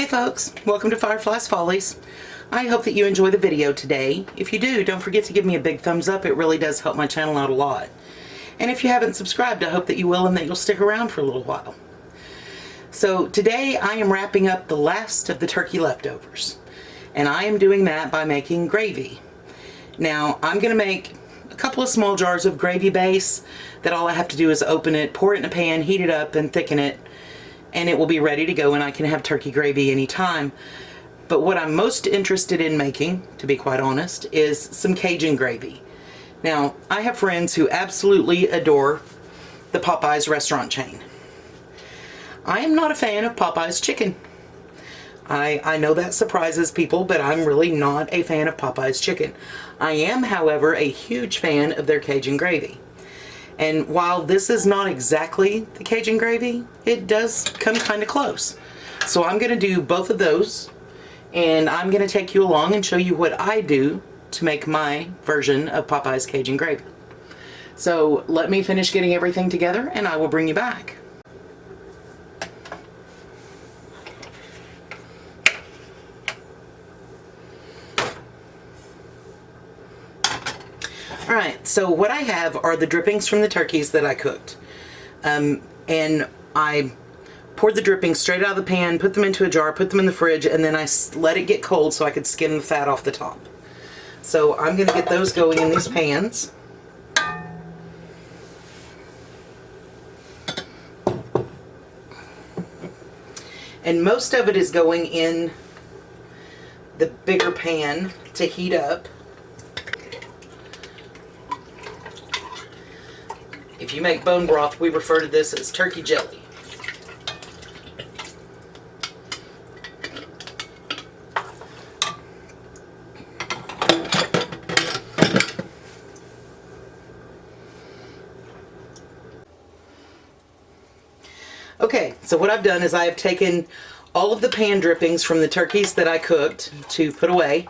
Hey folks, welcome to Fyreflye's Follies. I hope that you enjoy the video today. If you do, don't forget to give me a big thumbs up. It really does help my channel out a lot. And if you haven't subscribed, I hope that you will and that you'll stick around for a little while. So today I am wrapping up the last of the turkey leftovers. And I am doing that by making gravy. Now I'm going to make a couple of small jars of gravy base that all I have to do is open it, pour it in a pan, heat it up, and thicken it. And it will be ready to go and I can have turkey gravy anytime. But what I'm most interested in making, to be quite honest, is some Cajun gravy. Now, I have friends who absolutely adore the Popeyes restaurant chain. I am not a fan of Popeyes chicken. I know that surprises people, but I'm really not a fan of Popeyes chicken. I am, however, a huge fan of their Cajun gravy. And while this is not exactly the Cajun gravy, it does come kind of close. So I'm going to do both of those, and I'm going to take you along and show you what I do to make my version of Popeye's Cajun gravy. So let me finish getting everything together and I will bring you back. Alright, so what I have are the drippings from the turkeys that I cooked. And I poured the drippings straight out of the pan, put them into a jar, put them in the fridge, and then I let it get cold so I could skim the fat off the top. So I'm going to get those going in these pans. And most of it is going in the bigger pan to heat up. If you make bone broth, we refer to this as turkey jelly. Okay, so what I've done is I have taken all of the pan drippings from the turkeys that I cooked to put away,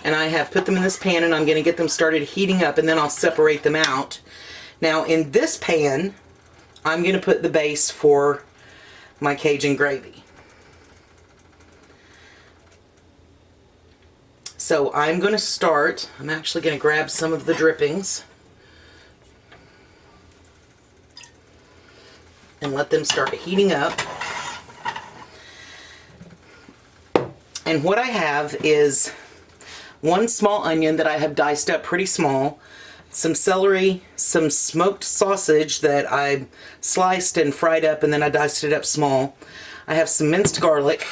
and I have put them in this pan and I'm going to get them started heating up, and then I'll separate them out. Now in this pan, I'm going to put the base for my Cajun gravy. So I'm going to start, I'm actually going to grab some of the drippings and let them start heating up. And what I have is one small onion that I have diced up pretty small, some celery, some smoked sausage that I sliced and fried up and then I diced it up small. I have some minced garlic,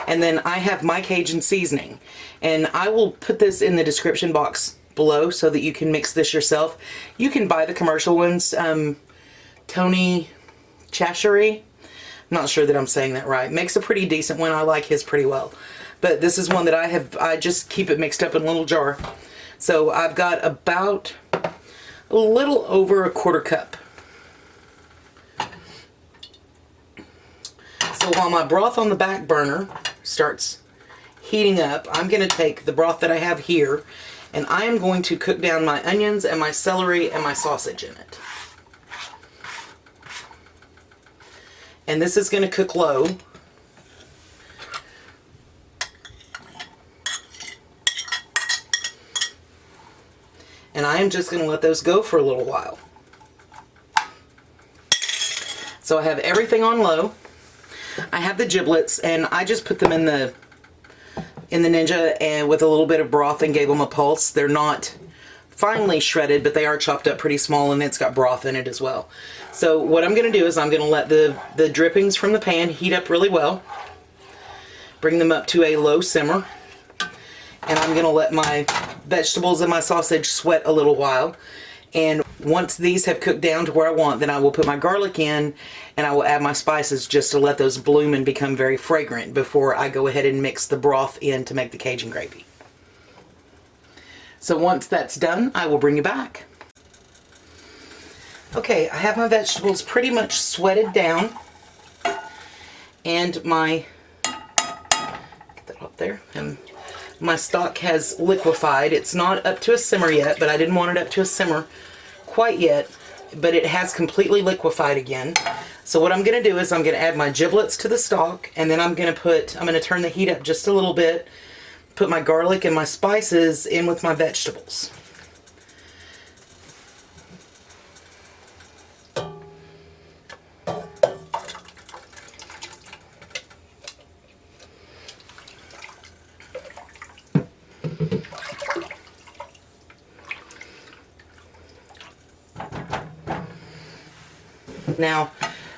and then I have my Cajun seasoning. And I will put this in the description box below so that you can mix this yourself. You can buy the commercial ones. Tony Chachery, I'm not sure that I'm saying that right, makes a pretty decent one. I like his pretty well. But this is one that I just keep it mixed up in a little jar. So I've got about a little over a quarter cup. So while my broth on the back burner starts heating up, I'm going to take the broth that I have here and I am going to cook down my onions and my celery and my sausage in it. And this is going to cook low. And I am just going to let those go for a little while. So I have everything on low. I have the giblets and I just put them in the Ninja and with a little bit of broth and gave them a pulse. They're not finely shredded, but they are chopped up pretty small and it's got broth in it as well. So what I'm going to do is I'm going to let the drippings from the pan heat up really well. Bring them up to a low simmer. And I'm going to let my vegetables and my sausage sweat a little while. And once these have cooked down to where I want, then I will put my garlic in and I will add my spices just to let those bloom and become very fragrant before I go ahead and mix the broth in to make the Cajun gravy. So once that's done, I will bring you back. Okay, I have my vegetables pretty much sweated down and my, get that up there, and my stock has liquefied. It's not up to a simmer yet, but I didn't want it up to a simmer quite yet. but it has completely liquefied again. So what I'm going to do is I'm going to add my giblets to the stock, and then I'm going to turn the heat up just a little bit, put my garlic and my spices in with my vegetables. Now,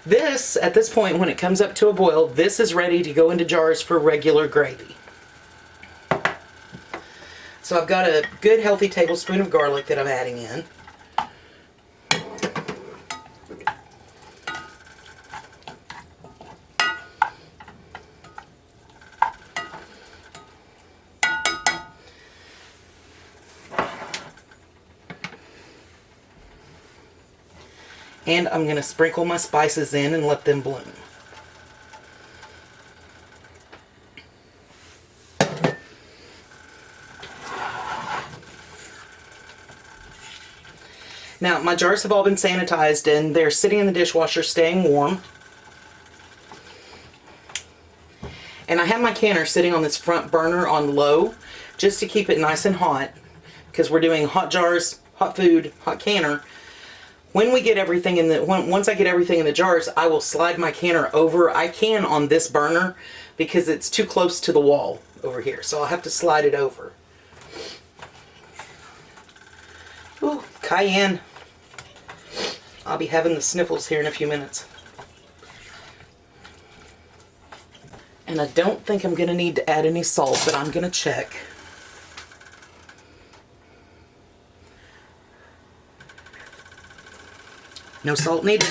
this, at this point, when it comes up to a boil, this is ready to go into jars for regular gravy. So I've got a good healthy tablespoon of garlic that I'm adding in. And I'm going to sprinkle my spices in and let them bloom. Now, my jars have all been sanitized and they're sitting in the dishwasher staying warm. And I have my canner sitting on this front burner on low just to keep it nice and hot, because we're doing hot jars, hot food, hot canner. When we get everything in the, once I get everything in the jars, I will slide my canner over. I can on this burner because it's too close to the wall over here, so I'll have to slide it over. Ooh, cayenne. I'll be having the sniffles here in a few minutes. And I don't think I'm going to need to add any salt, but I'm going to check. No salt needed.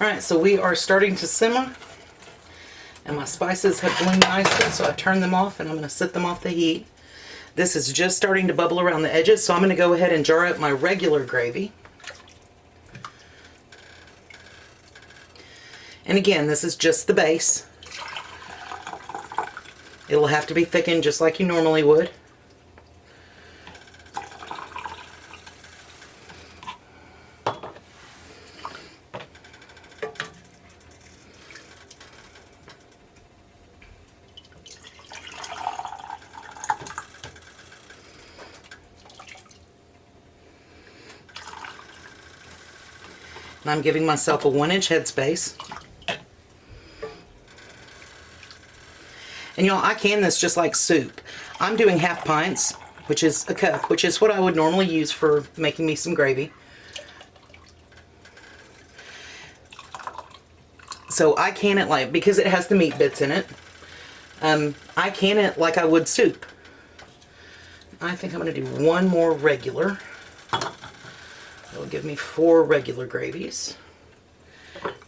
Alright, so we are starting to simmer, and my spices have bloomed nicely, so I've turned them off and I'm going to set them off the heat. This is just starting to bubble around the edges, so I'm going to go ahead and jar up my regular gravy. And again, this is just the base. It'll have to be thickened just like you normally would. And I'm giving myself a 1-inch headspace. And y'all, I can this just like soup. I'm doing half pints, which is a cup, which is what I would normally use for making me some gravy. So I can it like, because it has the meat bits in it, I can it like I would soup. I think I'm going to do one more regular. It'll give me 4 regular gravies.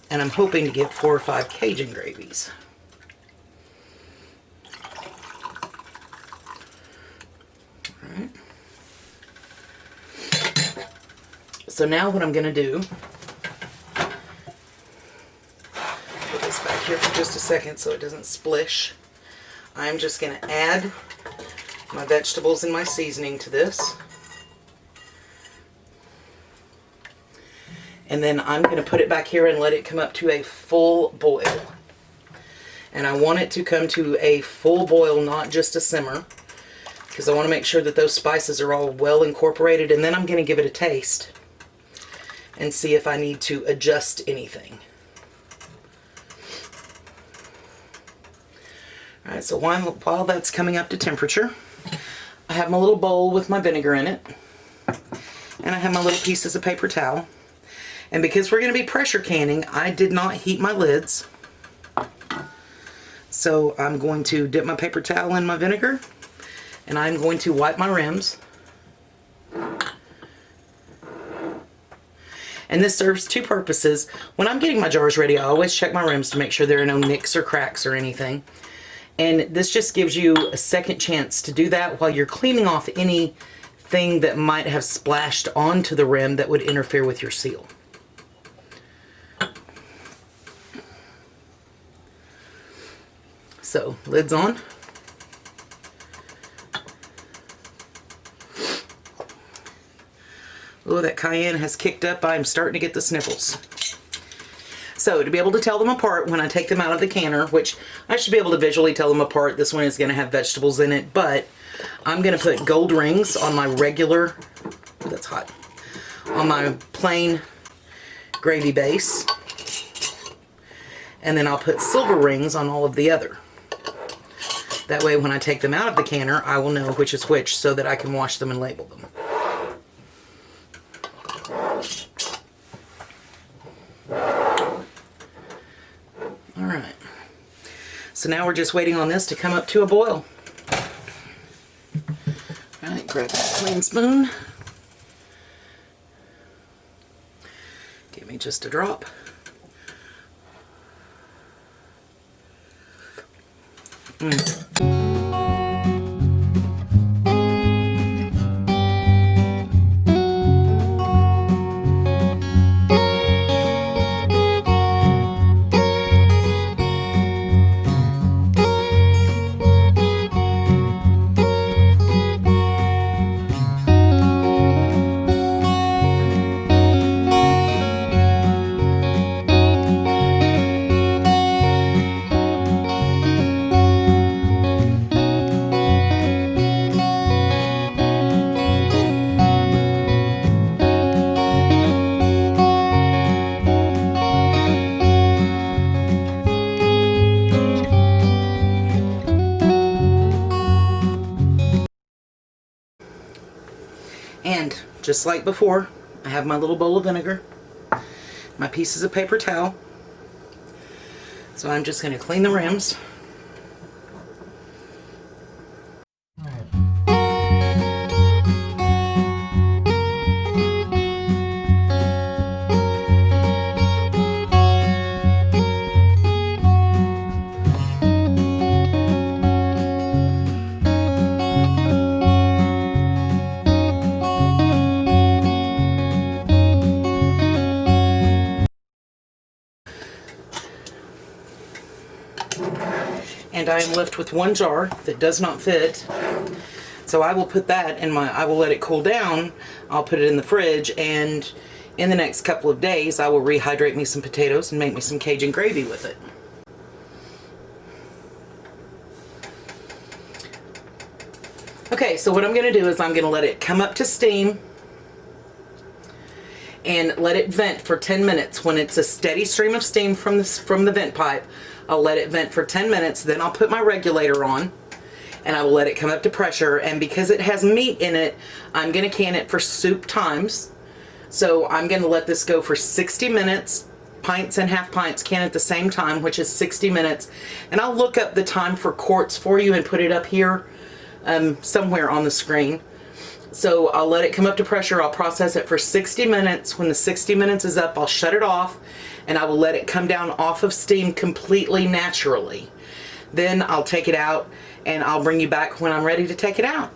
And I'm hoping to get 4 or 5 Cajun gravies. Alright. So now what I'm going to do, put this back here for just a second so it doesn't splish. I'm just going to add my vegetables and my seasoning to this. And then I'm going to put it back here and let it come up to a full boil. And I want it to come to a full boil, not just a simmer, because I want to make sure that those spices are all well incorporated. And then I'm going to give it a taste and see if I need to adjust anything. Alright, so while that's coming up to temperature, I have my little bowl with my vinegar in it. And I have my little pieces of paper towel. And because we're going to be pressure canning, I did not heat my lids. So I'm going to dip my paper towel in my vinegar, and I'm going to wipe my rims. And this serves two purposes. When I'm getting my jars ready, I always check my rims to make sure there are no nicks or cracks or anything. And this just gives you a second chance to do that while you're cleaning off anything that might have splashed onto the rim that would interfere with your seal. So, lids on. Oh, that cayenne has kicked up. I'm starting to get the sniffles. So, to be able to tell them apart when I take them out of the canner, which I should be able to visually tell them apart, this one is going to have vegetables in it, but I'm going to put gold rings on my regular, oh, that's hot, on my plain gravy base. And then I'll put silver rings on all of the other. That way when I take them out of the canner, I will know which is which so that I can wash them and label them. Alright. So now we're just waiting on this to come up to a boil. Alright, grab that clean spoon. Give me just a drop. And just like before, I have my little bowl of vinegar, my pieces of paper towel. So I'm just going to clean the rims. And I am left with one jar that does not fit. So I will put that in I will let it cool down. I'll put it in the fridge, and in the next couple of days I will rehydrate me some potatoes and make me some Cajun gravy with it. Okay, so what I'm going to do is I'm going to let it come up to steam and let it vent for 10 minutes. When it's a steady stream of steam from the vent pipe, I'll let it vent for 10 minutes, then I'll put my regulator on and I will let it come up to pressure. And because it has meat in it, I'm going to can it for soup times. So I'm going to let this go for 60 minutes, pints and half pints can at the same time, which is 60 minutes. And I'll look up the time for quarts for you and put it up here somewhere on the screen. So I'll let it come up to pressure. I'll process it for 60 minutes. When the 60 minutes is up, I'll shut it off and I will let it come down off of steam completely naturally. Then I'll take it out and I'll bring you back when I'm ready to take it out.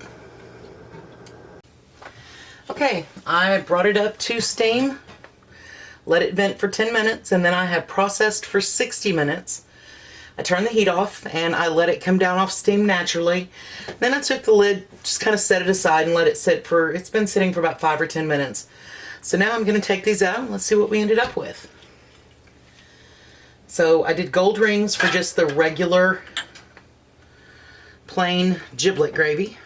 Okay, I brought it up to steam, let it vent for 10 minutes, and then I have processed for 60 minutes. I turned the heat off and I let it come down off steam naturally. Then I took the lid, just kind of set it aside and let it sit for, it's been sitting for about 5 or 10 minutes. So now I'm going to take these out and let's see what we ended up with. So I did gold rings for just the regular plain giblet gravy.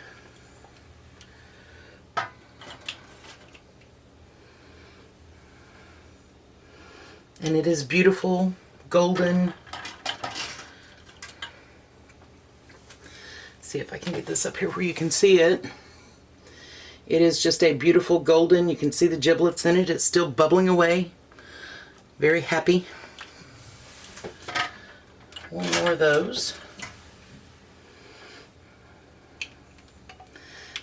And it is beautiful, golden. See if I can get this up here where you can see it. It is just a beautiful golden. You can see the giblets in it. It's still bubbling away Very happy. One more of those.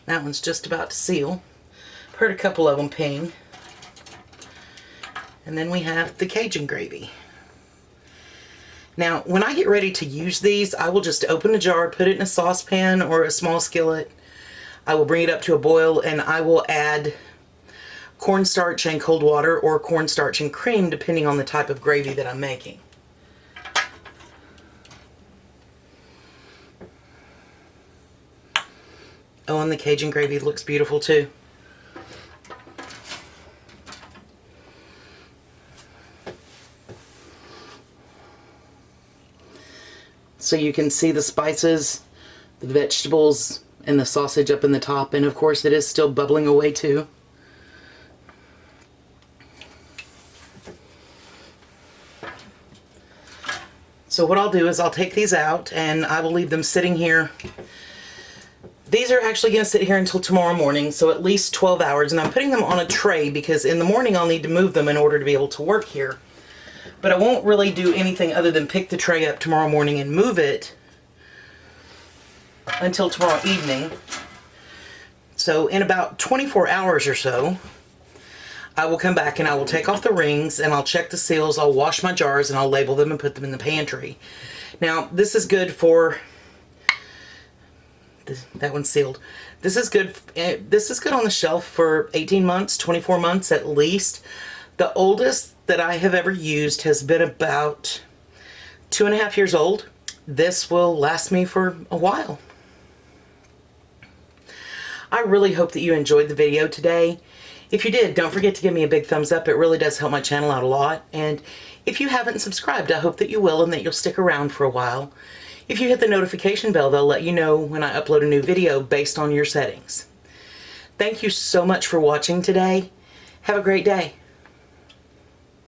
That one's just about to seal. I've heard a couple of them ping. And then we have the Cajun gravy. Now, when I get ready to use these, I will just open a jar, put it in a saucepan or a small skillet. I will bring it up to a boil, and I will add cornstarch and cold water, or cornstarch and cream, depending on the type of gravy that I'm making. Oh, and the Cajun gravy looks beautiful too. So you can see the spices, the vegetables, and the sausage up in the top, and of course it is still bubbling away too. So what I'll do is I'll take these out and I will leave them sitting here. These are actually going to sit here until tomorrow morning, so at least 12 hours, and I'm putting them on a tray because in the morning I'll need to move them in order to be able to work here. But I won't really do anything other than pick the tray up tomorrow morning and move it until tomorrow evening. So in about 24 hours or so, I will come back and I will take off the rings and I'll check the seals, I'll wash my jars, and I'll label them and put them in the pantry. Now, this is good for... that one's sealed. This is good on the shelf for 18 months, 24 months at least. The oldest that I have ever used has been about 2.5 years old. This will last me for a while. I really hope that you enjoyed the video today. If you did, don't forget to give me a big thumbs up. It really does help my channel out a lot. And if you haven't subscribed, I hope that you will and that you'll stick around for a while. If you hit the notification bell, they'll let you know when I upload a new video based on your settings. Thank you so much for watching today. Have a great day.